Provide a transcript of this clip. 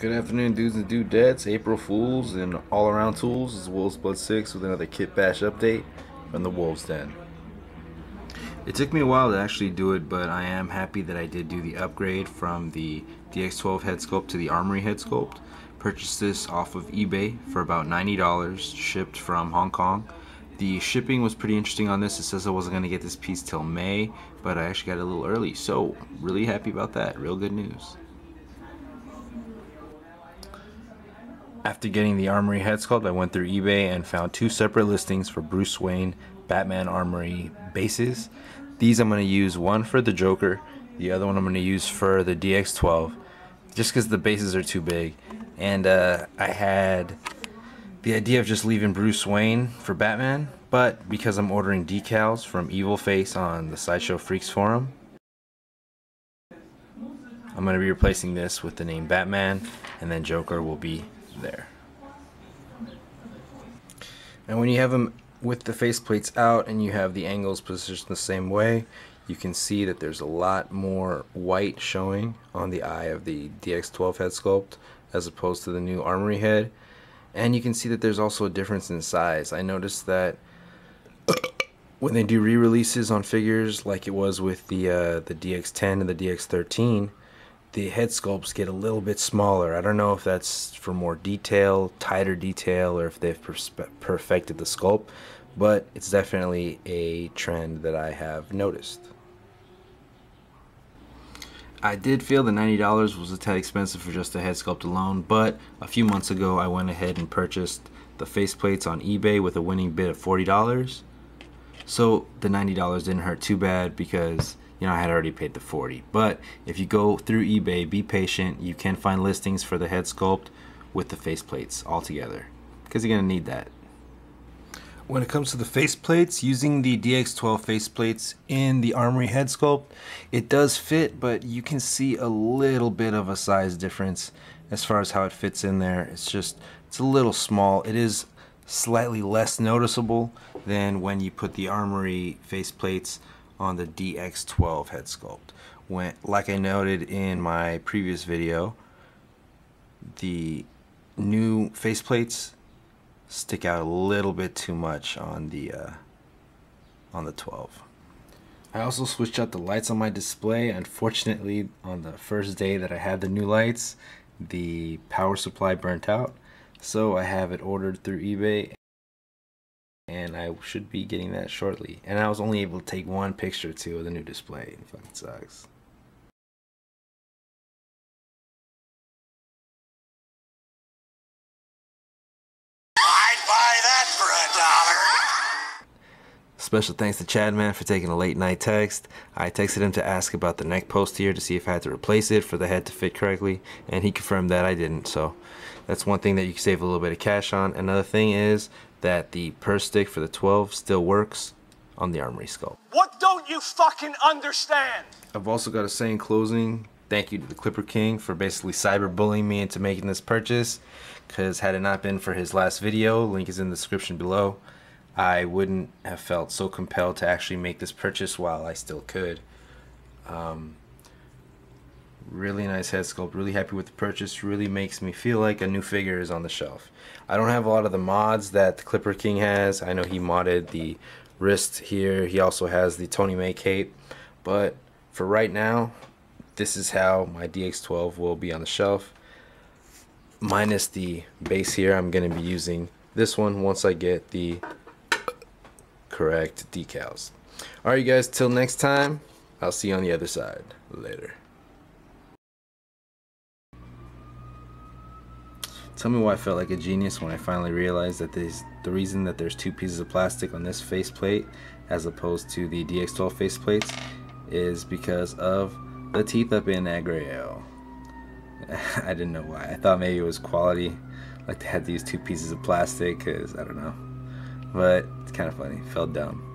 Good afternoon, dudes and dudettes, April Fools, and all around tools. This is Wolves Blood 6 with another Kit Bash update from the Wolves Den. It took me a while to actually do it, but I am happy that I did do the upgrade from the DX12 head sculpt to the Armory head sculpt. Purchased this off of eBay for about $90, shipped from Hong Kong. The shipping was pretty interesting on this. It says I wasn't going to get this piece till May, but I actually got it a little early, so really happy about that. Real good news. After getting the Armory head sculpt, I went through eBay and found two separate listings for Bruce Wayne Batman Armory bases. These I'm going to use, one for the Joker, the other one I'm going to use for the DX12, just because the bases are too big. And I had the idea of just leaving Bruce Wayne for Batman, but because I'm ordering decals from Evil Face on the Sideshow Freaks forum, I'm going to be replacing this with the name Batman, and then Joker will be there. And when you have them with the faceplates out and you have the angles positioned the same way, you can see that there's a lot more white showing on the eye of the DX12 head sculpt as opposed to the new Armory head. And you can see that there's also a difference in size. I noticed that when they do re-releases on figures like it was with the DX10 and the DX13, the head sculpts get a little bit smaller. I don't know if that's for more detail, tighter detail, or if they've perfected the sculpt, but it's definitely a trend that I have noticed. I did feel the $90 was a tad expensive for just the head sculpt alone, but a few months ago I went ahead and purchased the faceplates on eBay with a winning bid of $40. So the $90 didn't hurt too bad because I had already paid the $40. But if you go through eBay, be patient. You can find listings for the head sculpt with the faceplates all together, because you're gonna need that. When it comes to the faceplates, using the DX12 faceplates in the Armory head sculpt, it does fit, but you can see a little bit of a size difference as far as how it fits in there. It's a little small. It is slightly less noticeable than when you put the Armory faceplates on the DX12 head sculpt. Like I noted in my previous video, the new faceplates stick out a little bit too much on the 12. I also switched out the lights on my display. Unfortunately, on the first day that I had the new lights, the power supply burnt out, so I have it ordered through eBay, and I should be getting that shortly. And I was only able to take one picture or two of the new display. It fucking sucks. I'd buy that for $1. Special thanks to Chadman for taking a late night text. I texted him to ask about the neck post here to see if I had to replace it for the head to fit correctly, and he confirmed that I didn't. So that's one thing that you can save a little bit of cash on. Another thing is that the purse stick for the 12 still works on the Armory sculpt. What don't you fucking understand? I've also got to say in closing, thank you to the Clipper King for basically cyberbullying me into making this purchase, because had it not been for his last video, link is in the description below, I wouldn't have felt so compelled to actually make this purchase while I still could. Really nice head sculpt, really happy with the purchase, really makes me feel like a new figure is on the shelf. I don't have a lot of the mods that the Clipper King has. I know he modded the wrist here, he also has the Tony May cape, but for right now, this is how my DX12 will be on the shelf. Minus the base here, I'm going to be using this one once I get the correct decals. Alright you guys, till next time, I'll see you on the other side. Later. Tell me why I felt like a genius when I finally realized that the reason that there's two pieces of plastic on this faceplate as opposed to the DX12 faceplates is because of the teeth up in that grail. I didn't know why. I thought maybe it was quality, like they had these two pieces of plastic, because I don't know. But it's kind of funny. Felt dumb.